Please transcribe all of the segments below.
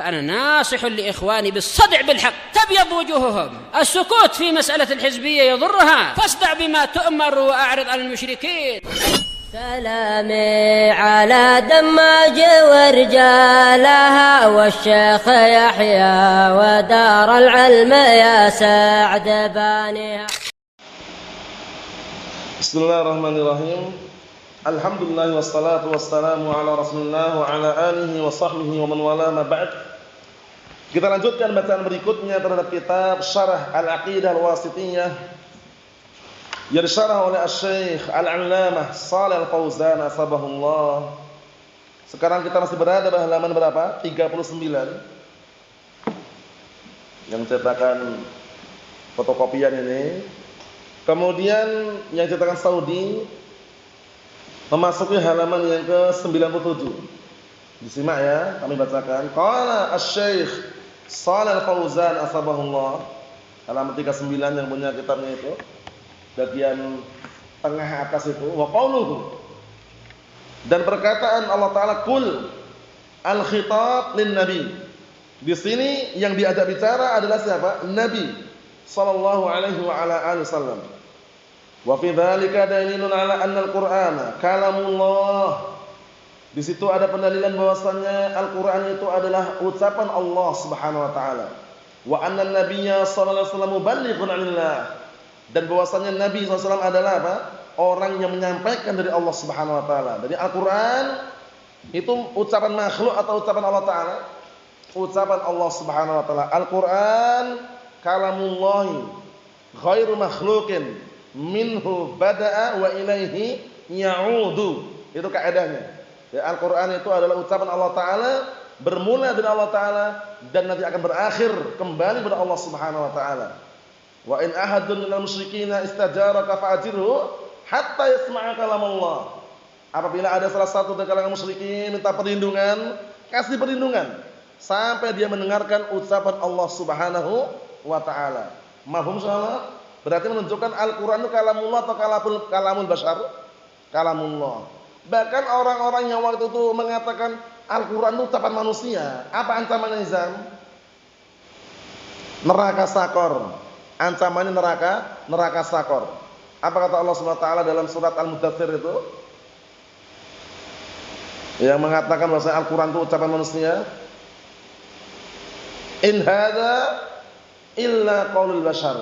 فأنا ناصح لإخواني بالصدع بالحق تبيض وجوههم. السكوت في مسألة الحزبية يضرها، فاصدع بما تؤمر وأعرض عن المشركين. سلامي على دماج ورجالها والشيخ يحيى ودار العلم يا سعد بانيها. Bismillahirrahmanirrahim. Alhamdulillah wassalatu wassalamu ala Rasulillah wa ala alihi wa sahbihi wa man wala ma ba'd. Kita lanjutkan bacaan berikutnya terhadap kitab Syarah Al-Aqidah Al-Wasithiyah yang disyarah oleh Asy-Syaikh Al-'Allamah Shalih Al-Fauzan asbahullah. Sekarang kita masih berada pada halaman berapa? 39. Yang cetakan fotokopian ini. Kemudian yang cetakan Saudi memasuki halaman yang ke-97. Disimak ya, kami bacakan. Qala Asy-Syaikh Shalih Al-Fauzan asbahullah. Halaman 39 yang punya kitabnya itu. Bagian tengah atas itu. Wa qauluhu. Dan perkataan Allah Ta'ala kul al-khitab lin nabi. Di sini yang diajak bicara adalah siapa? Nabi sallallahu alaihi wa ala alihi wasallam. Wa fi dzalika dalilun ala anna al-Qur'ana kalamullah. Di situ ada pendalilan bahwasannya Al-Qur'an itu adalah ucapan Allah Subhanahu wa taala. Wa anna an-nabiyya sallallahu alaihi wasallam muballighun 'anillah. Dan bahwasannya Nabi sallallahu alaihi wasallam adalah apa? Orang yang menyampaikan dari Allah Subhanahu wa taala. Jadi Al-Qur'an itu ucapan makhluk atau ucapan Allah taala? Ucapan Allah Subhanahu wa taala. Al-Qur'an kalamullah ghairu makhluqin. Minhu bada'a wa ilaihi ya'udu. Itu kaidahnya. Ya, Al-Qur'an itu adalah ucapan Allah taala, bermula dari Allah taala dan nanti akan berakhir kembali kepada Allah Subhanahu wa taala. Wa in ahadun minal musyrikin istajaraka fa'ajirhu hatta yasma'a kalam Allah. Apabila ada salah satu dari kalangan musyrikin minta perlindungan, kasih perlindungan sampai dia mendengarkan ucapan Allah Subhanahu wa taala. Mafhum insyaallah? Berarti menunjukkan Al-Quran itu kalamullah atau kalamul bashar? Kalamullah. Bahkan orang-orang yang waktu itu mengatakan Al-Quran itu ucapan manusia. Apa ancamannya Izam? Neraka sakor. Ancamannya neraka sakor. Apa kata Allah SWT dalam surat Al-Mudaththir itu? Yang mengatakan bahwa Al-Quran itu ucapan manusia. In hadza illa qaulul bashar.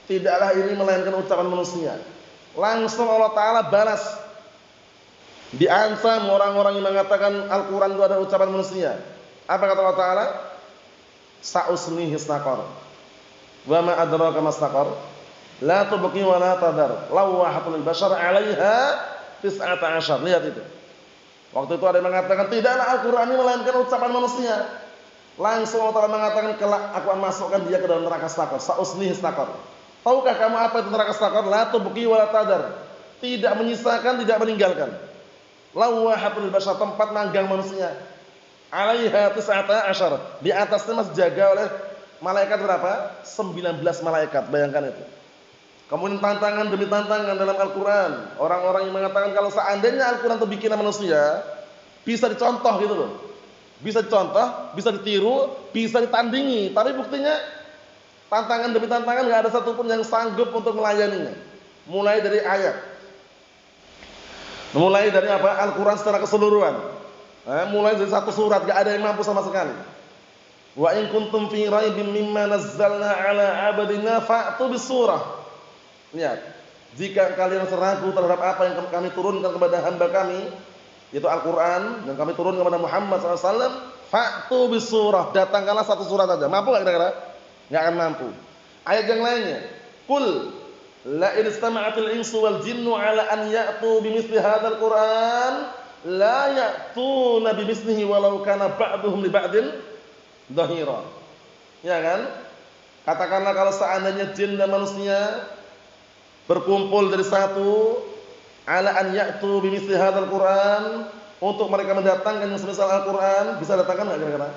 Tidaklah ini melainkan ucapan manusia. Langsung Allah Ta'ala balas. Diancam orang-orang yang mengatakan Al-Quran itu adalah ucapan manusia. Apa kata Allah Ta'ala? Sa'uslihi saqar. Wa ma adraka mastaqar. La tubqi wa la tadar. Lawahatul bashar 'alaiha 19. Lihat itu. Waktu itu ada yang mengatakan tidaklah Al-Quran ini melainkan ucapan manusia. Langsung Allah Ta'ala mengatakan kelak aku akan masukkan dia ke dalam neraka saqar. Sa'uslihi saqar. Tahukah kamu apa itu neraka saqar? La tubqi wa la tadar. Tidak menyisakan, tidak meninggalkan. Lawahatul bashar, tempat manggang manusia. 'Alaiha 19. Di atasnya masih dijaga oleh malaikat berapa? 19 malaikat. Bayangkan itu. Kemudian tantangan demi tantangan dalam Al-Qur'an. Orang-orang yang mengatakan kalau seandainya Al-Qur'an itu bikinan manusia, bisa dicontoh gitu loh. Bisa dicontoh, bisa ditiru, bisa ditandingi, tapi buktinya tantangan demi tantangan enggak ada satupun yang sanggup untuk melayaninya. Mulai dari ayat. Mulai dari apa? Al-Qur'an secara keseluruhan. Mulai dari satu surat enggak ada yang mampu sama sekali. Wa in kuntum fi raibin mimma nazzalna 'ala 'abdina fa'tu bisurah. Lihat. Jika kalian ragu terhadap apa yang kami turunkan kepada hamba kami, yaitu Al-Qur'an, dan kami turunkan kepada Muhammad sallallahu alaihi wasallam, fa'tu bisurah. Datangkanlah satu surat saja. Mampu enggak kira-kira? Enggak akan mampu. Ayat yang lainnya, qul la in istama'atil insu wal jinnu 'ala an ya'tu bimithli hadzal qur'an la ya'tuna bimithlihi walau kana ba'duhum li ba'din dhahira. Ya kan? Katakanlah kalau seandainya jin dan manusia berkumpul dari satu, 'ala an ya'tu bimithli hadzal qur'an, untuk mereka mendatangkan yang semisal Al-Qur'an, bisa datangkan enggak kira-kira?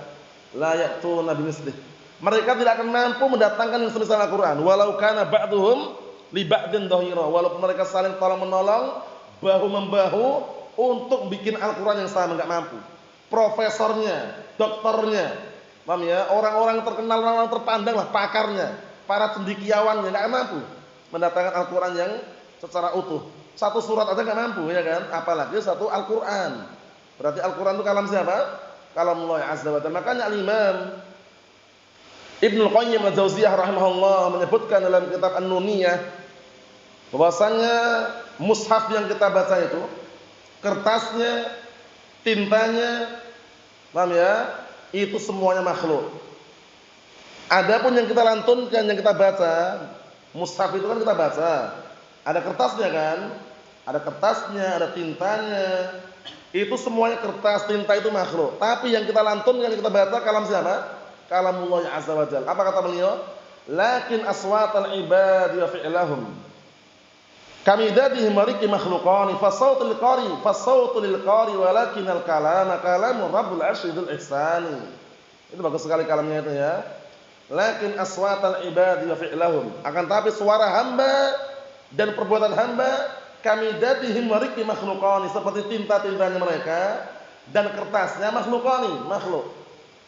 La ya'tuna bimithlihi. Mereka tidak akan mampu mendatangkan yang semisal Al-Qur'an, walau kana ba'duhum li ba'din dhahira, walaupun mereka saling tolong-menolong, bahu-membahu untuk bikin Al-Qur'an yang sama, enggak mampu. Profesornya, doktornya, Paham ya? Orang-orang terkenal, orang terpandang lah pakarnya, para cendekiawannya enggak mampu mendatangkan Al-Qur'an yang secara utuh. Satu surat aja enggak mampu ya kan? Apalagi satu Al-Qur'an. Berarti Al-Qur'an itu kalam siapa? Kalamullah azza wa jalla. Makanya Al-Imam Ibnu Qayyim Al-Jauziyah rahimahullah menyebutkan dalam kitab An-Nuniyah bahwasanya mushaf yang kita baca itu kertasnya, tintanya, paham ya? Itu semuanya makhluk. Adapun yang kita lantunkan, yang kita baca, mushaf itu kan kita baca. Ada kertasnya kan? Ada kertasnya, ada tintanya. Itu semuanya kertas, tinta itu makhluk. Tapi yang kita lantunkan, yang kita baca kalam siapa? Kalamullah azza wa jalla. Apa kata beliau? Lakin aswatal ibadi wa fi'lahum kamidadihim mariki makhluqani fasautul qari walakinal kalama kalamu rabbul arsyidul ihsani. Itu bagus sekali kalamnya itu ya. Lakin aswatal ibadi wa fi'lahum, akan tapi suara hamba dan perbuatan hamba kamidadihim mariki makhluqani, seperti tinta-tintanya mereka dan kertasnya makhluk.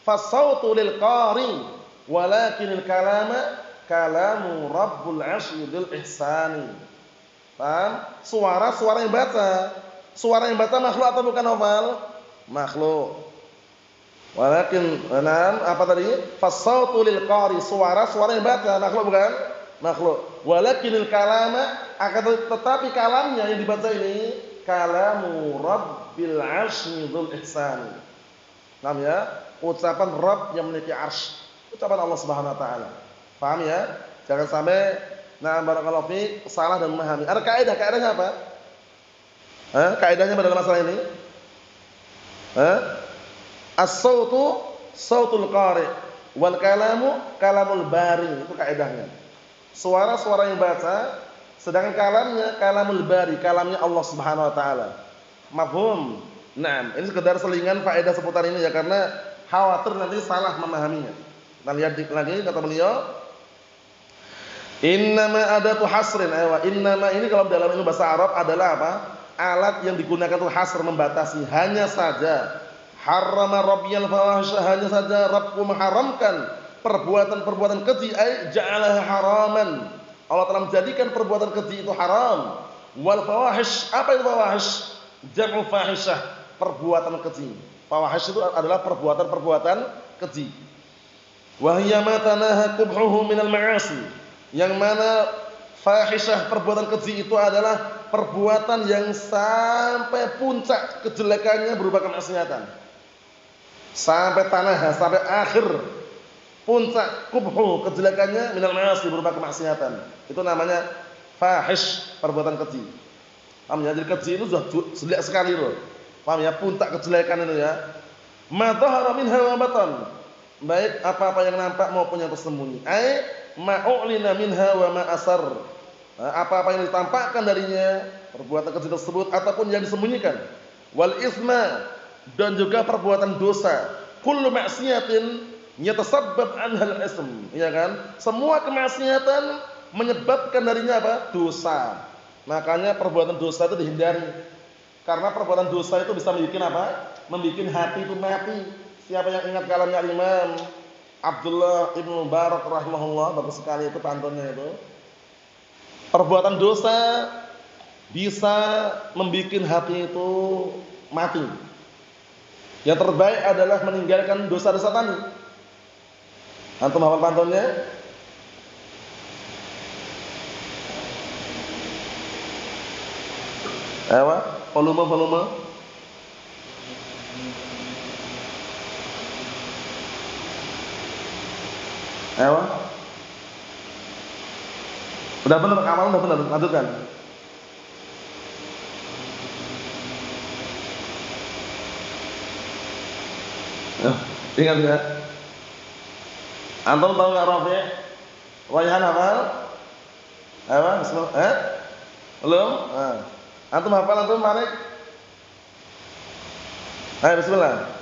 Fasautul qari walakinal kalama kalamu rabbul arsyidul ihsani. Paham? Suara yang baca. Suara yang baca makhluk atau bukan hafal? Makhluk. Walakin apa tadi? Fasautu lil qari, suara yang baca, makhluk bukan? Makhluk. Walakinil kalama, akan tetapi kalamnya yang dibaca ini kalamu rabbil arsy dzul ihsan. Paham ya? Ucapan Rabb yang memiliki arsy. Ucapan Allah Subhanahu wa taala. Paham ya? Jangan sampai barakallahu fiik salah dan memahami. Ada kaidahnya apa? Kaidahnya pada masalah ini? As-sautu sautul qari wal kalamu kalamul bari. Itu kaidahnya. Suara yang baca, sedangkan kalamnya kalamul bari, kalamnya Allah Subhanahu wa taala. Mafhum? Naam, ini sekedar selingan faedah seputar ini ya, karena khawatir nanti salah memahaminya. Kita lihat lagi kata beliau, innama adatu hasrin. Innama ini kalau dalam ilmu bahasa Arab adalah apa? Alat yang digunakan untuk hasr, membatasi. Hanya saja harrama rabbiyal fawahisha, hanya saja Rabbku mengharamkan perbuatan-perbuatan keji, ai ja'alaha haraman. Allah telah menjadikan perbuatan keji itu haram. Wal fawahish, apa itu fawahish? Jam'u fahishah, perbuatan keji. Fawahish itu adalah perbuatan-perbuatan keji. Wa hiya ma tanaha qubhuhu minal ma'asi, yang mana fahishah, perbuatan keji itu adalah perbuatan yang sampai puncak kejelekannya berupa kemaksiatan. Sampai tanah, sampai akhir puncak kubhu, kejelekannya minal ma'asi, berupa kemaksiatan. Itu namanya fahish, perbuatan keji. Paham ya? Jadi keji itu sudah jelek sekali loh. Paham ya? Puncak kejelekan itu ya. Ma dhahara minha wa batan, baik apa-apa yang nampak maupun yang tersembunyi. Ai ma'u'lina minha wa ma asar, apa-apa yang ditampakkan darinya, perbuatan keji tersebut, ataupun yang disembunyikan. Wal isma, dan juga perbuatan dosa. Kullu maksiatin yatasabbab anhal ism, ya kan? Semua kemaksiatan menyebabkan darinya apa? Dosa. Makanya perbuatan dosa itu dihindari. Karena perbuatan dosa itu bisa membuat apa? Membuat hati itu mati. Siapa yang ingat kalamnya Imam Abdullah Ibnu Mubarak rahimahullah, bagus sekali itu pantunnya itu. Perbuatan dosa bisa membuat hati itu mati. Yang terbaik adalah meninggalkan dosa-dosa tadi. Antum hafal pantunnya? Volume. Udah benar, kamal udah benar, lanjutkan. Ingat ya? Antum tahu nggak Rafi? Rayhan hafal? Bismillah. Belum? Antum hafal, antum Malik? Ayo bismillah.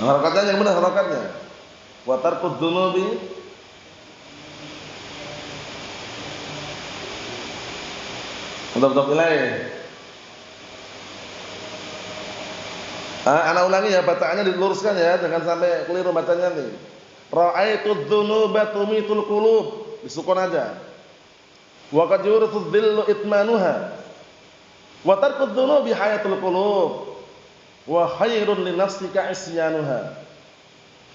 Harokatnya yang benar, harokatnya. Wa tarkud dzunubi Untuk nilai. Anak ulangi ya, bacaannya diluruskan ya, jangan sampai keliru bacanya nih. Ra'aitu dzunuba tumitul qulub, disukun aja. Wa qad yurithu dhillu itmanuha. Wa tarku dzunubi hayatul qulub. Wa khairun li nafsika isyanuha.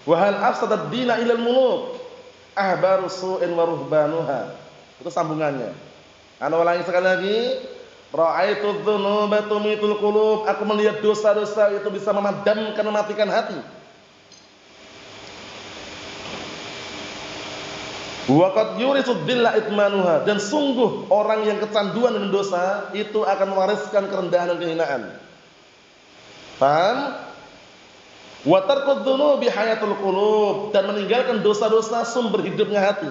Wa hal afsadad dina ilal muluk. Ahbaru su'in wa ruhbanuha. Itu sambungannya. Anak ulangi sekali lagi. Ra'aitu dzunuba tumitul qulub, aku melihat dosa-dosa itu bisa memadamkan, mematikan hati. Wa qad yurisu dhilla itmanuha, dan sungguh orang yang kecanduan dengan dosa itu akan mewariskan kerendahan dan kehinaan. Paham? Wa tarku dzunubi hayatul qulub, dan meninggalkan dosa-dosa sumber hidupnya hati.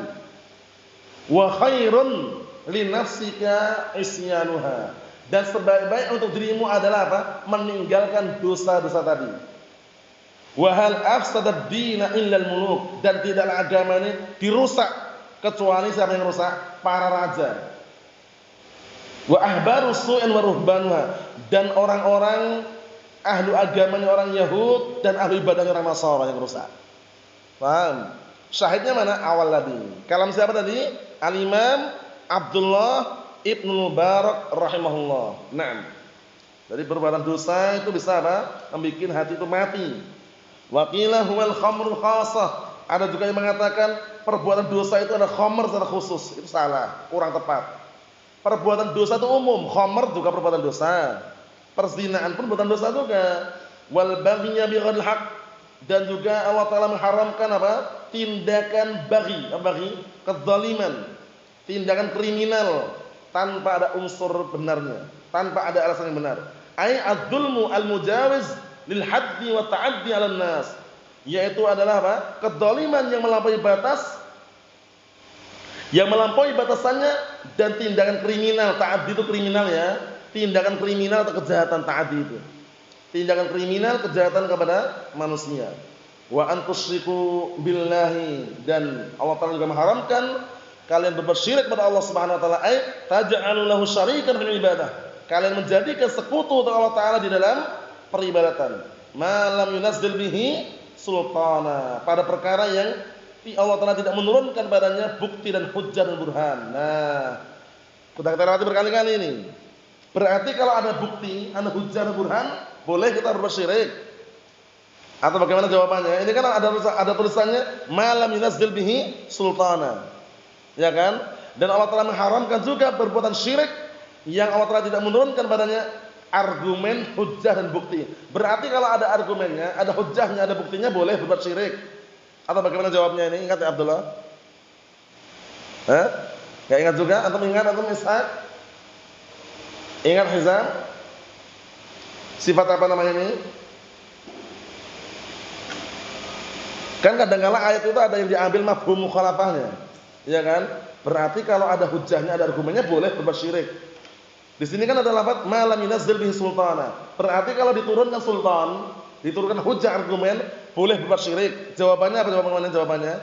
Wa khairun linafsika isyanuha, dan sebaik-baik untuk dirimu adalah apa? Meninggalkan dosa-dosa tadi. Wa hal afsadad dina illal muluk, dan tidaklah agama ini dirusak kecuali siapa yang rusak? Para raja. Wa ahbaru su'in wa ruhbanuha, dan orang-orang ahlu agamanya orang Yahud dan ahlu ibadahnya orang Nasara yang rusak. Paham? Syahidnya mana? Awal tadi. Kalam siapa tadi? Al-Imam Abdullah Ibnu Mubarak rahimahullah. Naam. Jadi perbuatan dosa itu bisa apa? Membikin hati itu mati. Wa qila huwal khamrul khassah. Ada juga yang mengatakan perbuatan dosa itu ada khamr secara khusus. Itu salah, kurang tepat. Perbuatan dosa itu umum, khamr juga perbuatan dosa. Perzinaan pun perbuatan dosa juga. Wal baghya bighairil haqq, dan juga Allah Taala mengharamkan apa? Tindakan baghi, kezaliman. Tindakan kriminal tanpa ada unsur benarnya, tanpa ada alasan yang benar. Ai adzulmu almujawiz lil haddi wa ta'addi 'alan nas, yaitu adalah apa? Kedzaliman yang melampaui batas, yang melampaui batasannya, dan tindakan kriminal. Ta'addi itu kriminal ya, tindakan kriminal atau kejahatan. Ta'addi itu tindakan kriminal, kejahatan kepada manusia. Wa antusyriku billahi, dan Allah Taala juga mengharamkan kalian berbuat syirik pada Allah Subhanahu wa taala, ay taj'alu lahu syarikan fil ibadah, kalian menjadikan sekutu untuk Allah Taala di dalam peribadatan. Ma lam yunazzil bihi sultana, pada perkara yang Allah Taala tidak menurunkan padanya bukti dan hujjah dan burhan. Nah, sudah kita lewati berkali-kali ini. Berarti kalau ada bukti, ada hujjah dan burhan, boleh kita berbuat syirik. Atau bagaimana jawabannya? Ini kan ada tulisannya ma lam yunazzil bihi sultana. Ya kan? Dan Allah Taala mengharamkan juga perbuatan syirik yang Allah Taala tidak menurunkan padanya argumen, hujjah dan bukti. Berarti kalau ada argumennya, ada hujjahnya, ada buktinya, boleh berbuat syirik. Atau bagaimana jawabnya ini? Ingat ya Abdullah? Hah? Enggak ingat juga? Antum ingat, antum Ishaq? Ingat Hizam? Sifat apa namanya ini? Kan kadang-kala ayat itu ada yang diambil mafhum mukhalafahnya. Ya kan? Berarti kalau ada hujahnya, ada argumennya, boleh berbuat syirik. Di sini kan ada lafaz ma lam yunazzil bihi sultana. Berarti kalau diturunkan sultan, diturunkan hujah argumen, boleh berbuat syirik. Jawabannya apa? Jawabannya?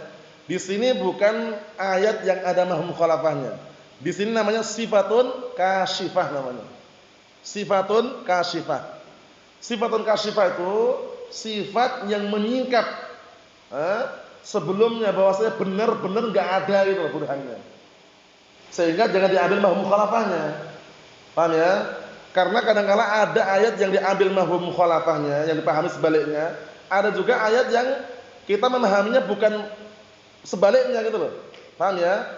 Di sini bukan ayat yang ada mafhum mukhalafahnya. Di sini namanya sifatun kasyifah namanya. Sifatun kasyifah. Sifatun kasyifah itu sifat yang menyingkap sebelumnya, bahwasanya benar-benar enggak ada gitu burhannya. Sehingga jangan diambil mafhum mukhalafahnya. Paham ya? Karena kadang-kala ada ayat yang diambil mafhum mukhalafahnya, yang dipahami sebaliknya. Ada juga ayat yang kita memahaminya bukan sebaliknya gitu loh. Paham ya?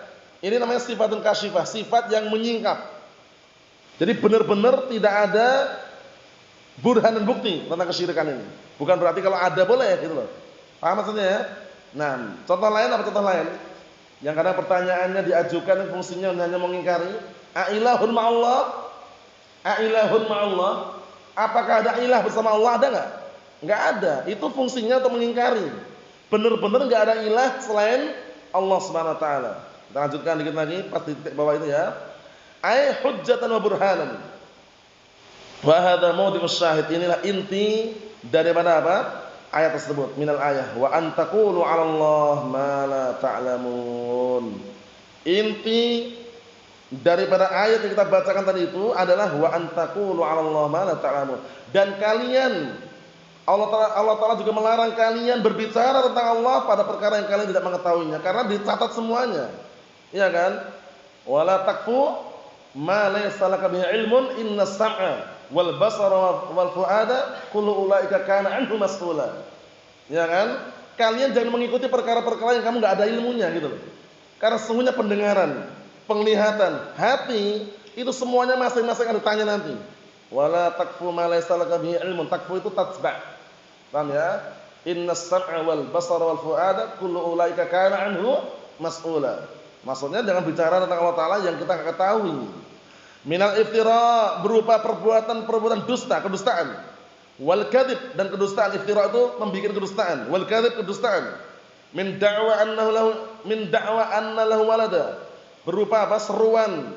Ini namanya sifatun kasyifah, sifat yang menyingkap. Jadi benar-benar tidak ada burhan dan bukti tentang kesyirikan ini. Bukan berarti kalau ada boleh gitu loh. Paham maksudnya ya? Nah, contoh lain apa contoh lain? Yang kadang pertanyaannya diajukan fungsinya hanya mengingkari, ailahun ma'allah? Ailahun ma'allah? Apakah ada ilah bersama Allah? Ada enggak? Enggak ada. Itu fungsinya untuk mengingkari. Benar-benar enggak ada ilah selain Allah Subhanahu wa taala. Kita lanjutkan dikit lagi pas di titik bawah itu ya. Ai hujjatan wa burhanan. Wa hadza mawdi'us syahid, inilah inti daripada apa? Ayat tersebut, minal ayah wa antaqulu 'ala Allah ma la ta'lamun. Inti daripada ayat yang kita bacakan tadi itu adalah wa antaqulu 'alallahi ma la ta'lamun. Dan kalian Allah Ta'ala juga melarang kalian berbicara tentang Allah pada perkara yang kalian tidak mengetahuinya, karena dicatat semuanya. Iya kan? Wala taqfu ma laysa laka bihi ilmun innas sam'a wal basara wal fuada kullu ulaika kana anhu mas'ula. Ya kan? Kalian jangan mengikuti perkara-perkara yang kamu enggak ada ilmunya gitu loh. Karena sesungguhnya pendengaran, penglihatan, hati itu semuanya masing-masing akan ditanya nanti. Wala taqfu ma laysa laka bihi ilmun. Taqfu itu tatba'. Paham ya? Innas sam'a wal basara wal fuada kullu ulaika kana anhu mas'ula. Maksudnya jangan bicara tentang Allah Ta'ala yang kita enggak ketahui. Minal iftira, berupa perbuatan dusta, kedustaan. Wal kadzib, dan kedustaan. Iftira itu membuat kedustaan. Wal kadzib, kedustaan. Min da'wa anna lahu walada, berupa apa? Seruan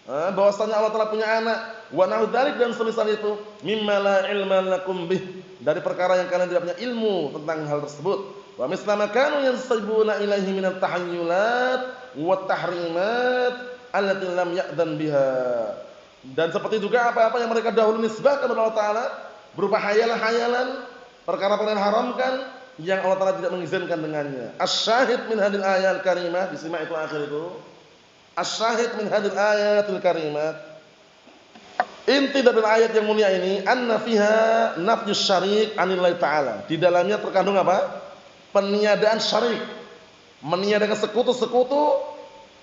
bahwasanya Allah Ta'ala punya anak. Wa nahu dzalik, dan semisal itu. Mimma la ilma lakum bih, dari perkara yang kalian tidak punya ilmu tentang hal tersebut. Wa mislama kanu yansibuna ilaihi minat tahayyulat wa tahrimat allati lam ya'dzan biha, dan seperti juga apa-apa yang mereka dahulu nisbahkan kepada Allah Ta'ala berupa hayalan-hayalan, perkara-perkara yang haramkan yang Allah Ta'ala tidak mengizinkan dengannya. Asy-syahid min hadil ayatil karimah, disimak itu akhir itu. Asy-syahid min hadil ayatil karimah, inti dari ayat yang mulia ini, anna fiha nafyus syarik anillahi ta'ala. Di dalamnya terkandung apa? Peniadaan syarik, meniadakan sekutu-sekutu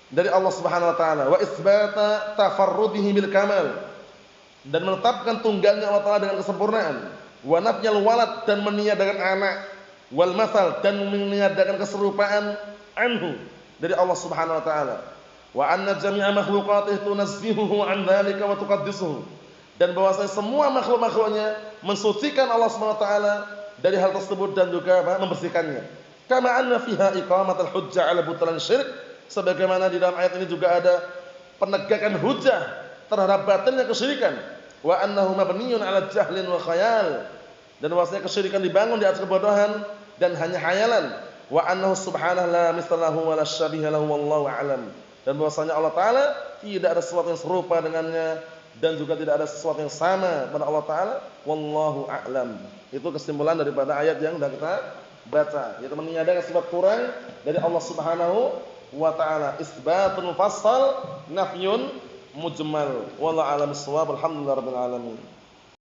dari Allah Subhanahu wa taala, wa isbata tafarrudihi bil kamal, dan menetapkan tunggalnya Allah Ta'ala dengan kesempurnaan, wa nafyal walad, dan meniadakan anak, wal masal, dan meniadakan keserupaan anhu dari Allah Subhanahu wa taala, wa anna jami'a makhluqatihi tunazzihuhu an dzalika wa tuqaddisuhu, dan bahwasanya semua makhluk-makhluknya mensucikan Allah Subhanahu wa taala dari hal tersebut dan juga membersihkannya. Kama anna fiha iqamatul hujjah 'ala butlan syirik, sebagaimana di dalam ayat ini juga ada penegakan hujjah terhadap batilnya kesyirikan. Wa annahu mabniyyun 'ala jahlin wa khayal, dan bahwasanya kesyirikan dibangun di atas kebodohan dan hanya khayalan. Wa annahu subhanahu la mislahu wa la syabiha lahu wallahu a'lam, dan bahwasanya Allah Ta'ala tidak ada sesuatu yang serupa dengannya dan juga tidak ada sesuatu yang sama pada Allah Ta'ala, wallahu a'lam. Itu kesimpulan daripada ayat yang sudah kita baca, yaitu meniadakan sifat kurang dari Allah Subhanahu wa ta'ala. Isbatun mufassal, nafyun mujmal. Wallahu a'lam bissawab. Alhamdulillahirabbil alamin.